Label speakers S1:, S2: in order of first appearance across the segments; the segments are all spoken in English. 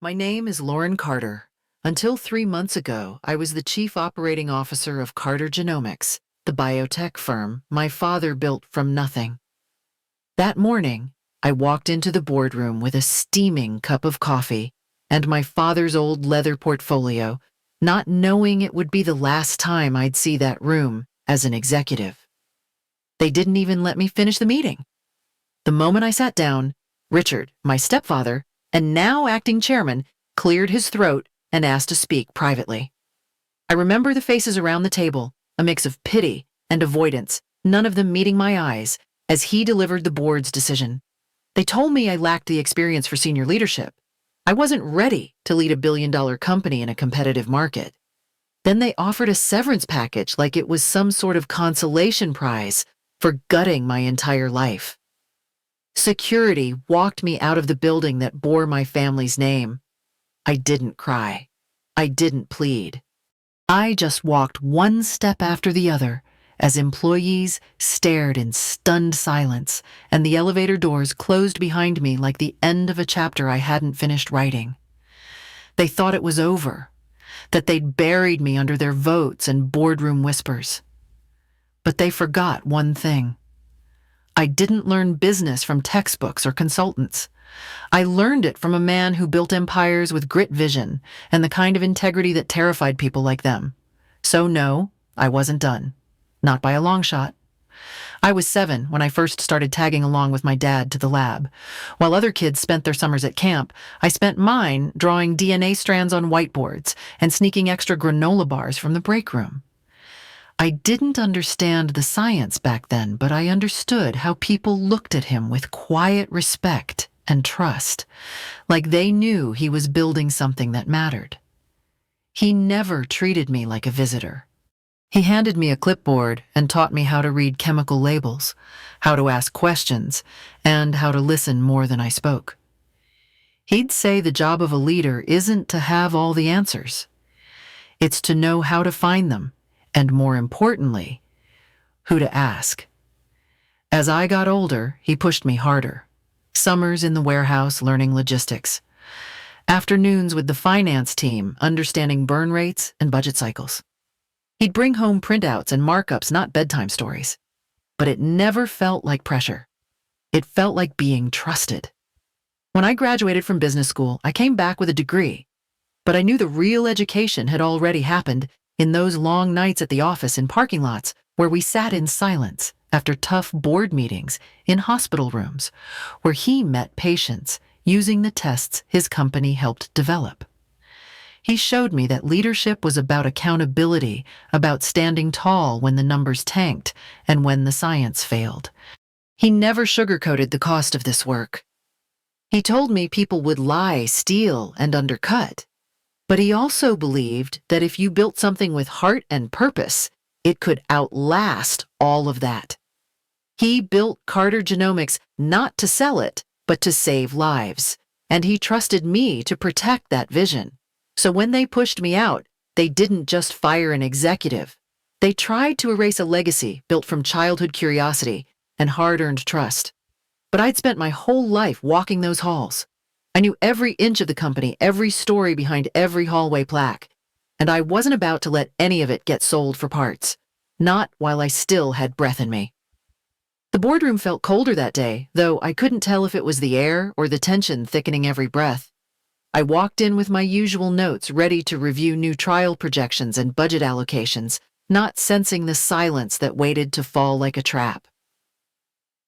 S1: My name is Lauren Carter. Until 3 months ago, I was the chief operating officer of Carter Genomics, the biotech firm my father built from nothing. That morning, I walked into the boardroom with a steaming cup of coffee and my father's old leather portfolio, not knowing it would be the last time I'd see that room as an executive. They didn't even let me finish the meeting. The moment I sat down, Richard, my stepfather, and now acting chairman, cleared his throat and asked to speak privately. I remember the faces around the table, a mix of pity and avoidance, none of them meeting my eyes, as he delivered the board's decision. They told me I lacked the experience for senior leadership. I wasn't ready to lead a billion-dollar company in a competitive market. Then they offered a severance package like it was some sort of consolation prize for gutting my entire life. Security walked me out of the building that bore my family's name. I didn't cry. I didn't plead. I just walked one step after the other as employees stared in stunned silence and the elevator doors closed behind me like the end of a chapter I hadn't finished writing. They thought it was over, that they'd buried me under their votes and boardroom whispers. But they forgot one thing. I didn't learn business from textbooks or consultants. I learned it from a man who built empires with grit vision and the kind of integrity that terrified people like them. So no, I wasn't done. Not by a long shot. I was 7 when I first started tagging along with my dad to the lab. While other kids spent their summers at camp, I spent mine drawing DNA strands on whiteboards and sneaking extra granola bars from the break room. I didn't understand the science back then, but I understood how people looked at him with quiet respect and trust, like they knew he was building something that mattered. He never treated me like a visitor. He handed me a clipboard and taught me how to read chemical labels, how to ask questions, and how to listen more than I spoke. He'd say the job of a leader isn't to have all the answers. It's to know how to find them. And more importantly, who to ask. As I got older, he pushed me harder. Summers in the warehouse learning logistics. Afternoons with the finance team understanding burn rates and budget cycles. He'd bring home printouts and markups, not bedtime stories. But it never felt like pressure. It felt like being trusted. When I graduated from business school, I came back with a degree. But I knew the real education had already happened in those long nights at the office in parking lots where we sat in silence after tough board meetings in hospital rooms, where he met patients using the tests his company helped develop. He showed me that leadership was about accountability, about standing tall when the numbers tanked and when the science failed. He never sugarcoated the cost of this work. He told me people would lie, steal, and undercut. But he also believed that if you built something with heart and purpose, it could outlast all of that. He built Carter Genomics not to sell it, but to save lives. And he trusted me to protect that vision. So when they pushed me out, they didn't just fire an executive. They tried to erase a legacy built from childhood curiosity and hard-earned trust. But I'd spent my whole life walking those halls. I knew every inch of the company, every story behind every hallway plaque, and I wasn't about to let any of it get sold for parts, not while I still had breath in me. The boardroom felt colder that day, though I couldn't tell if it was the air or the tension thickening every breath. I walked in with my usual notes, ready to review new trial projections and budget allocations, not sensing the silence that waited to fall like a trap.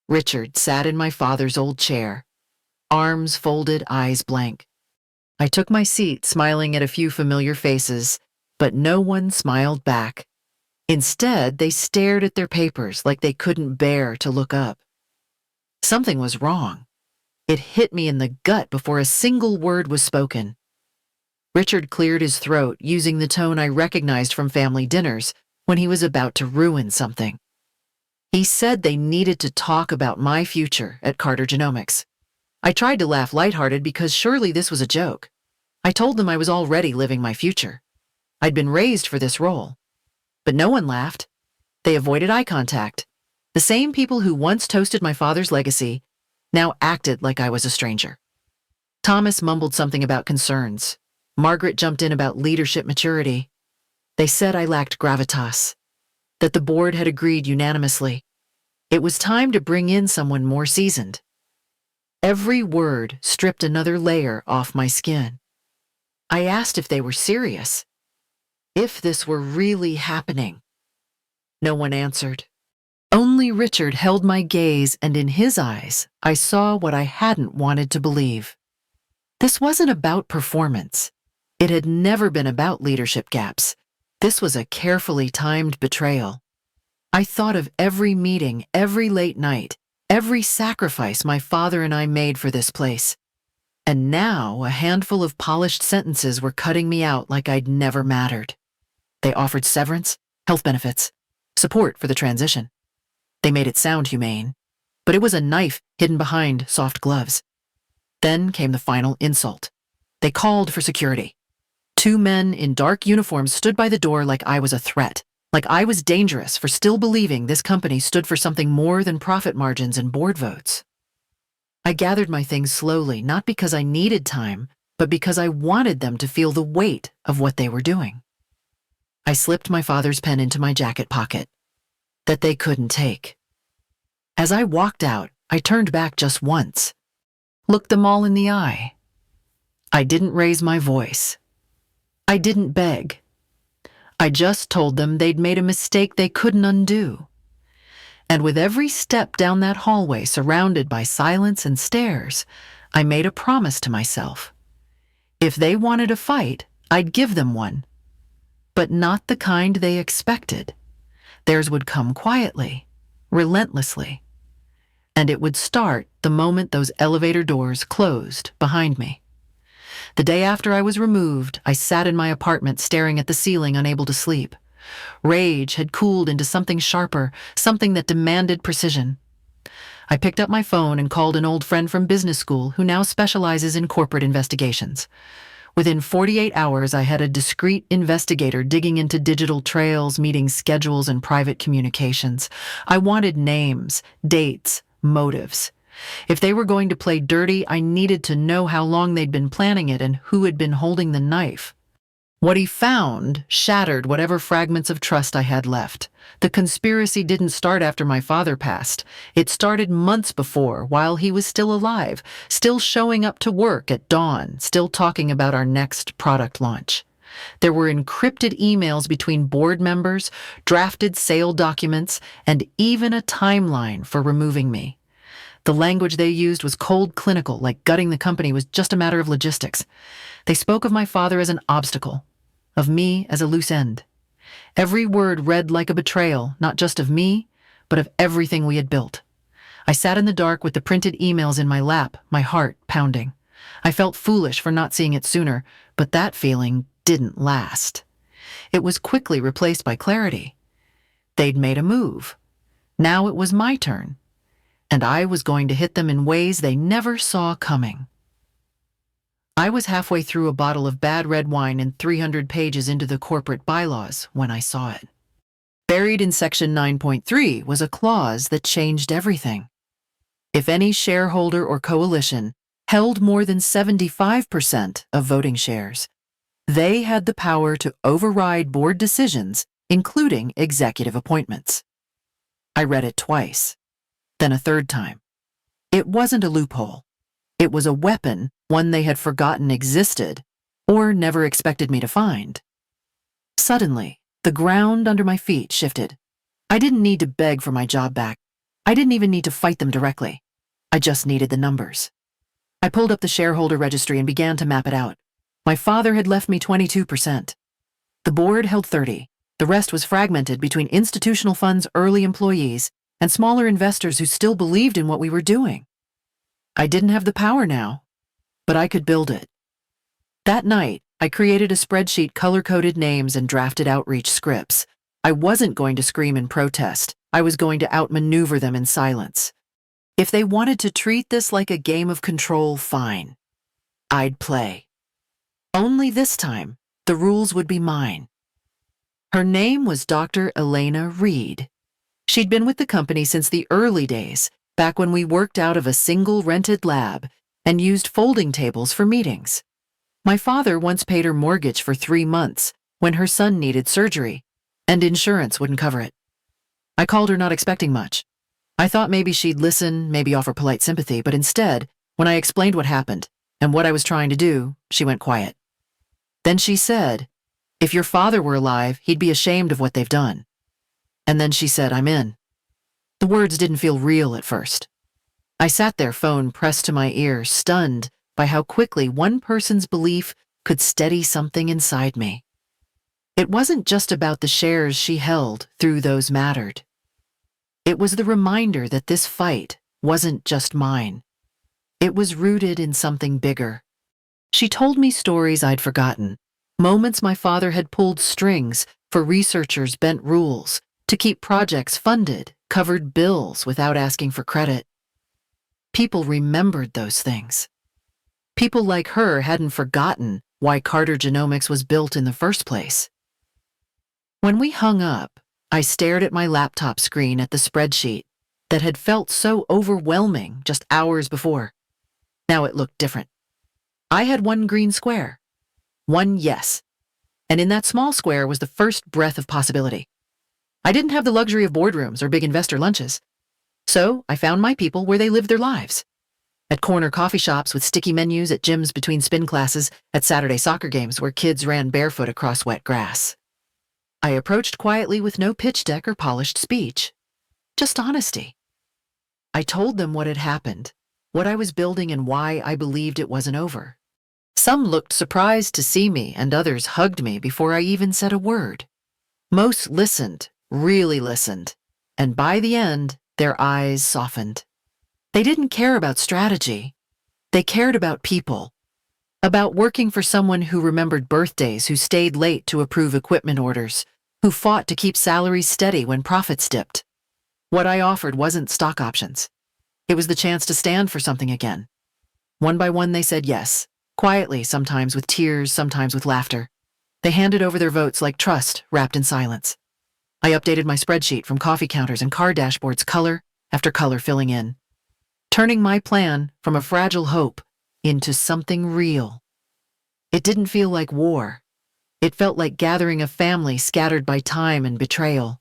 S1: Richard sat in my father's old chair. Arms folded, eyes blank. I took my seat, smiling at a few familiar faces, but no one smiled back. Instead, they stared at their papers like they couldn't bear to look up. Something was wrong. It hit me in the gut before a single word was spoken. Richard cleared his throat, using the tone I recognized from family dinners when he was about to ruin something. He said they needed to talk about my future at Carter Genomics. I tried to laugh lighthearted because surely this was a joke. I told them I was already living my future. I'd been raised for this role. But no one laughed. They avoided eye contact. The same people who once toasted my father's legacy now acted like I was a stranger. Thomas mumbled something about concerns. Margaret jumped in about leadership maturity. They said I lacked gravitas, that the board had agreed unanimously. It was time to bring in someone more seasoned. Every word stripped another layer off my skin. I asked if they were serious, if this were really happening. No one answered. Only Richard held my gaze, and in his eyes, I saw what I hadn't wanted to believe. This wasn't about performance. It had never been about leadership gaps. This was a carefully timed betrayal. I thought of every meeting, every late night, every sacrifice my father and I made for this place. And now a handful of polished sentences were cutting me out like I'd never mattered. They offered severance, health benefits, support for the transition. They made it sound humane, but it was a knife hidden behind soft gloves. Then came the final insult. They called for security. 2 men in dark uniforms stood by the door like I was a threat, like I was dangerous for still believing this company stood for something more than profit margins and board votes. I gathered my things slowly, not because I needed time, but because I wanted them to feel the weight of what they were doing. I slipped my father's pen into my jacket pocket. That they couldn't take. As I walked out, I turned back just once, looked them all in the eye. I didn't raise my voice. I didn't beg. I just told them they'd made a mistake they couldn't undo. And with every step down that hallway surrounded by silence and stares, I made a promise to myself. If they wanted a fight, I'd give them one. But not the kind they expected. Theirs would come quietly, relentlessly. And it would start the moment those elevator doors closed behind me. The day after I was removed, I sat in my apartment staring at the ceiling, unable to sleep. Rage had cooled into something sharper, something that demanded precision. I picked up my phone and called an old friend from business school who now specializes in corporate investigations. Within 48 hours, I had a discreet investigator digging into digital trails, meeting schedules, and private communications. I wanted names, dates, motives. If they were going to play dirty, I needed to know how long they'd been planning it and who had been holding the knife. What he found shattered whatever fragments of trust I had left. The conspiracy didn't start after my father passed. It started months before, while he was still alive, still showing up to work at dawn, still talking about our next product launch. There were encrypted emails between board members, drafted sale documents, and even a timeline for removing me. The language they used was cold clinical, like gutting the company was just a matter of logistics. They spoke of my father as an obstacle, of me as a loose end. Every word read like a betrayal, not just of me, but of everything we had built. I sat in the dark with the printed emails in my lap, my heart pounding. I felt foolish for not seeing it sooner, but that feeling didn't last. It was quickly replaced by clarity. They'd made a move. Now it was my turn, and I was going to hit them in ways they never saw coming. I was halfway through a bottle of bad red wine and 300 pages into the corporate bylaws when I saw it. Buried in Section 9.3 was a clause that changed everything. If any shareholder or coalition held more than 75% of voting shares, they had the power to override board decisions, including executive appointments. I read it twice, then a third time. It wasn't a loophole. It was a weapon, one they had forgotten existed, or never expected me to find. Suddenly, the ground under my feet shifted. I didn't need to beg for my job back. I didn't even need to fight them directly. I just needed the numbers. I pulled up the shareholder registry and began to map it out. My father had left me 22%. The board held 30%. The rest was fragmented between institutional funds, early employees, and smaller investors who still believed in what we were doing. I didn't have the power now, but I could build it. That night, I created a spreadsheet, color-coded names, and drafted outreach scripts. I wasn't going to scream in protest. I was going to outmaneuver them in silence. If they wanted to treat this like a game of control, fine. I'd play. Only this time, the rules would be mine. Her name was Dr. Elena Reed. She'd been with the company since the early days, back when we worked out of a single rented lab, and used folding tables for meetings. My father once paid her mortgage for 3 months when her son needed surgery, and insurance wouldn't cover it. I called her not expecting much. I thought maybe she'd listen, maybe offer polite sympathy, but instead, when I explained what happened and what I was trying to do, she went quiet. Then she said, "If your father were alive, he'd be ashamed of what they've done." And then she said, "I'm in." The words didn't feel real at first. I sat there, phone pressed to my ear, stunned by how quickly one person's belief could steady something inside me. It wasn't just about the shares she held through those mattered. It was the reminder that this fight wasn't just mine. It was rooted in something bigger. She told me stories I'd forgotten, moments my father had pulled strings for researchers, bent rules to keep projects funded, covered bills without asking for credit. People remembered those things. People like her hadn't forgotten why Carter Genomics was built in the first place. When we hung up, I stared at my laptop screen at the spreadsheet that had felt so overwhelming just hours before. Now it looked different. I had one green square, one yes, and in that small square was the first breath of possibility. I didn't have the luxury of boardrooms or big investor lunches, so I found my people where they lived their lives. At corner coffee shops with sticky menus, at gyms between spin classes, at Saturday soccer games where kids ran barefoot across wet grass. I approached quietly with no pitch deck or polished speech, just honesty. I told them what had happened, what I was building, and why I believed it wasn't over. Some looked surprised to see me, and others hugged me before I even said a word. Most listened, really listened, and by the end, their eyes softened. They didn't care about strategy. They cared about people, about working for someone who remembered birthdays, who stayed late to approve equipment orders, who fought to keep salaries steady when profits dipped. What I offered wasn't stock options. It was the chance to stand for something again. One by one, they said yes, quietly, sometimes with tears, sometimes with laughter. They handed over their votes like trust wrapped in silence. I updated my spreadsheet from coffee counters and car dashboards, color after color filling in, turning my plan from a fragile hope into something real. It didn't feel like war. It felt like gathering a family scattered by time and betrayal.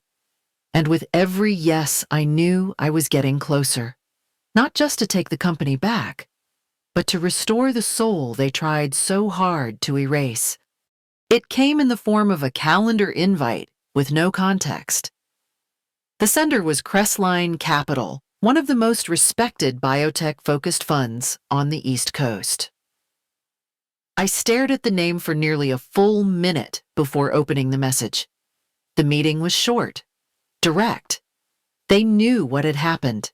S1: And with every yes, I knew I was getting closer, not just to take the company back, but to restore the soul they tried so hard to erase. It came in the form of a calendar invite with no context. The sender was Crestline Capital, one of the most respected biotech-focused funds on the East Coast. I stared at the name for nearly a full minute before opening the message. The meeting was short, direct. They knew what had happened.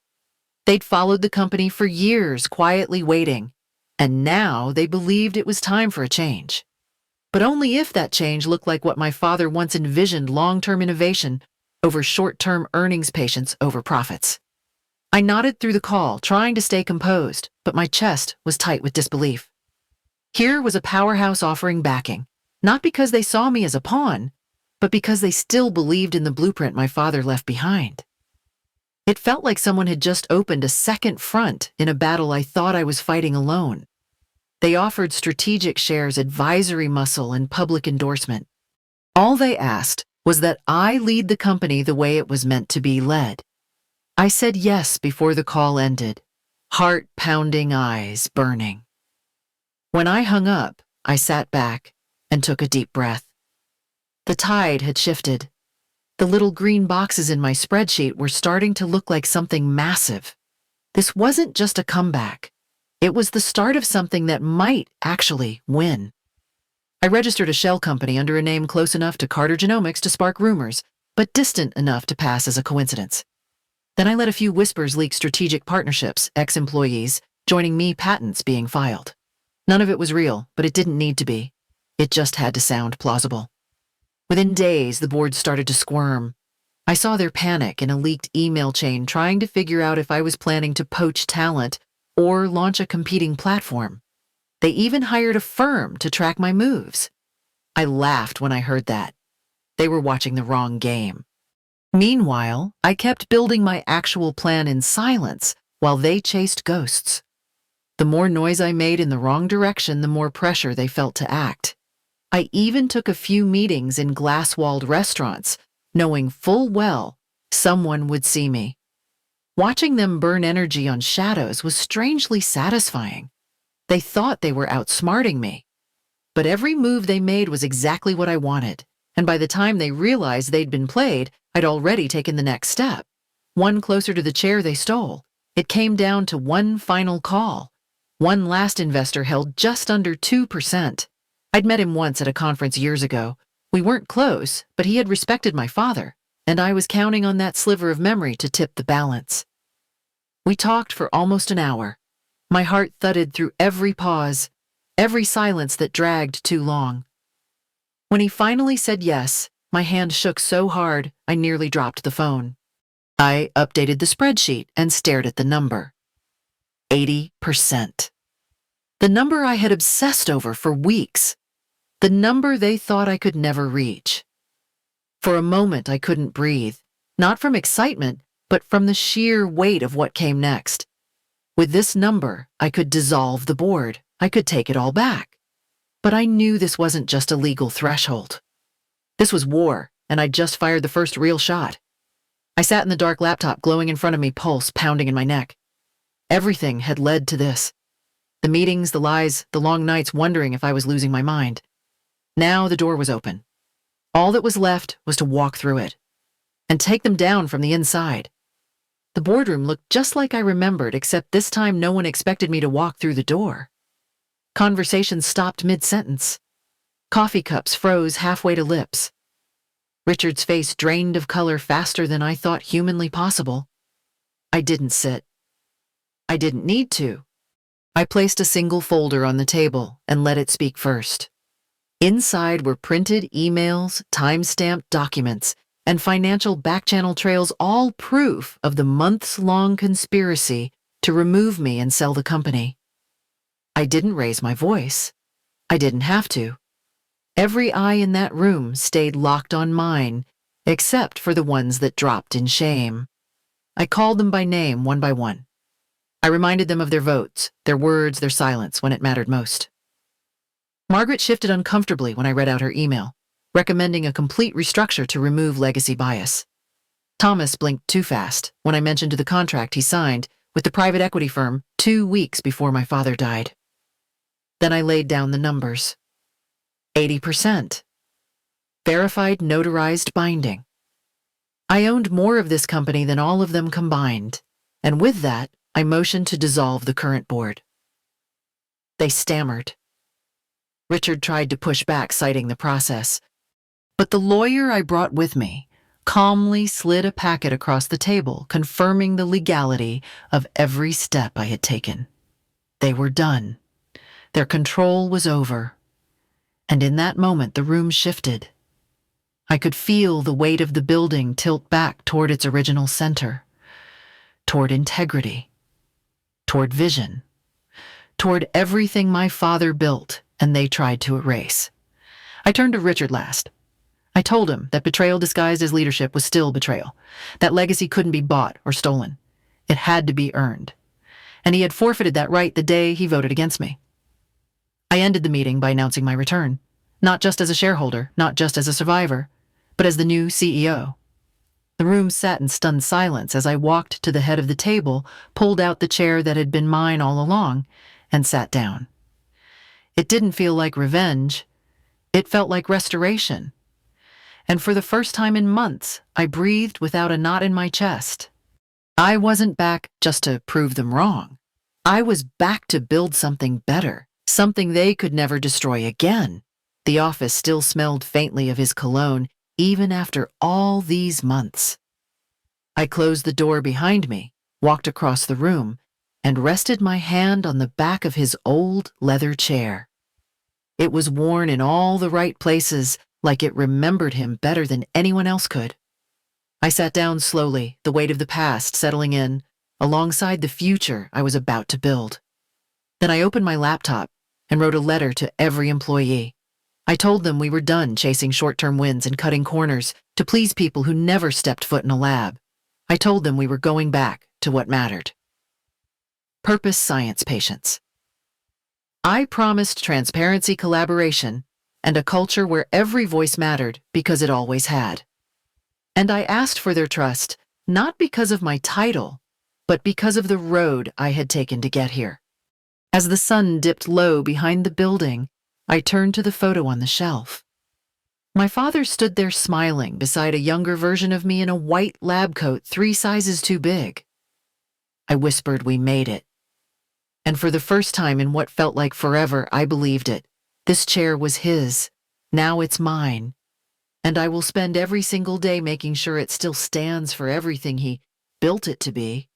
S1: They'd followed the company for years, quietly waiting, and now they believed it was time for a change. But only if that change looked like what my father once envisioned: long-term innovation over short-term earnings, patience over profits. I nodded through the call, trying to stay composed, but my chest was tight with disbelief. Here was a powerhouse offering backing, not because they saw me as a pawn, but because they still believed in the blueprint my father left behind. It felt like someone had just opened a second front in a battle I thought I was fighting alone. They offered strategic shares, advisory muscle, and public endorsement. All they asked was that I lead the company the way it was meant to be led. I said yes before the call ended, heart pounding, eyes burning. When I hung up, I sat back and took a deep breath. The tide had shifted. The little green boxes in my spreadsheet were starting to look like something massive. This wasn't just a comeback. It was the start of something that might actually win. I registered a shell company under a name close enough to Carter Genomics to spark rumors, but distant enough to pass as a coincidence. Then I let a few whispers leak: strategic partnerships, ex-employees joining me, patents being filed. None of it was real, but it didn't need to be. It just had to sound plausible. Within days, the board started to squirm. I saw their panic in a leaked email chain, trying to figure out if I was planning to poach talent or launch a competing platform. They even hired a firm to track my moves. I laughed when I heard that. They were watching the wrong game. Meanwhile, I kept building my actual plan in silence while they chased ghosts. The more noise I made in the wrong direction, the more pressure they felt to act. I even took a few meetings in glass-walled restaurants, knowing full well someone would see me. Watching them burn energy on shadows was strangely satisfying. They thought they were outsmarting me, but every move they made was exactly what I wanted, and by the time they realized they'd been played, I'd already taken the next step, one closer to the chair they stole. It came down to one final call. One last investor held just under 2%. I'd met him once at a conference years ago. We weren't close, but he had respected my father, and I was counting on that sliver of memory to tip the balance. We talked for almost an hour. My heart thudded through every pause, every silence that dragged too long. When he finally said yes, my hand shook so hard I nearly dropped the phone. I updated the spreadsheet and stared at the number. 80%. The number I had obsessed over for weeks. The number they thought I could never reach. For a moment I couldn't breathe, not from excitement, but from the sheer weight of what came next. With this number, I could dissolve the board. I could take it all back. But I knew this wasn't just a legal threshold. This was war, and I'd just fired the first real shot. I sat in the dark laptop glowing in front of me, pulse pounding in my neck. Everything had led to this. The meetings, the lies, the long nights wondering if I was losing my mind. Now the door was open. All that was left was to walk through it and take them down from the inside. The boardroom looked just like I remembered, except this time no one expected me to walk through the door. Conversations stopped mid-sentence. Coffee cups froze halfway to lips. Richard's face drained of color faster than I thought humanly possible. I didn't sit. I didn't need to. I placed a single folder on the table and let it speak first. Inside were printed emails, time-stamped documents, and financial back-channel trails, all proof of the months-long conspiracy to remove me and sell the company. I didn't raise my voice. I didn't have to. Every eye in that room stayed locked on mine, except for the ones that dropped in shame. I called them by name, one by one. I reminded them of their votes, their words, their silence when it mattered most. Margaret shifted uncomfortably when I read out her email, recommending a complete restructure to remove legacy bias. Thomas blinked too fast when I mentioned the contract he signed with the private equity firm 2 weeks before my father died. Then I laid down the numbers. 80%. Verified, notarized binding. I owned more of this company than all of them combined, and with that, I motioned to dissolve the current board. They stammered. Richard tried to push back, citing the process. But the lawyer I brought with me calmly slid a packet across the table, confirming the legality of every step I had taken. They were done. Their control was over. And in that moment, the room shifted. I could feel the weight of the building tilt back toward its original center, toward integrity, toward vision, toward everything my father built and they tried to erase. I turned to Richard last. I told him that betrayal disguised as leadership was still betrayal, that legacy couldn't be bought or stolen. It had to be earned. And he had forfeited that right the day he voted against me. I ended the meeting by announcing my return, not just as a shareholder, not just as a survivor, but as the new CEO. The room sat in stunned silence as I walked to the head of the table, pulled out the chair that had been mine all along, and sat down. It didn't feel like revenge. It felt like restoration. And for the first time in months, I breathed without a knot in my chest. I wasn't back just to prove them wrong. I was back to build something better, something they could never destroy again. The office still smelled faintly of his cologne, even after all these months. I closed the door behind me, walked across the room, and rested my hand on the back of his old leather chair. It was worn in all the right places, like it remembered him better than anyone else could. I sat down slowly, the weight of the past settling in, alongside the future I was about to build. Then I opened my laptop and wrote a letter to every employee. I told them we were done chasing short-term wins and cutting corners to please people who never stepped foot in a lab. I told them we were going back to what mattered. Purpose, science, patience. I promised transparency, collaboration, and a culture where every voice mattered because it always had. And I asked for their trust, not because of my title, but because of the road I had taken to get here. As the sun dipped low behind the building, I turned to the photo on the shelf. My father stood there smiling beside a younger version of me in a white lab coat 3 sizes too big. I whispered, "We made it." And for the first time in what felt like forever, I believed it. This chair was his. Now it's mine. And I will spend every single day making sure it still stands for everything he built it to be.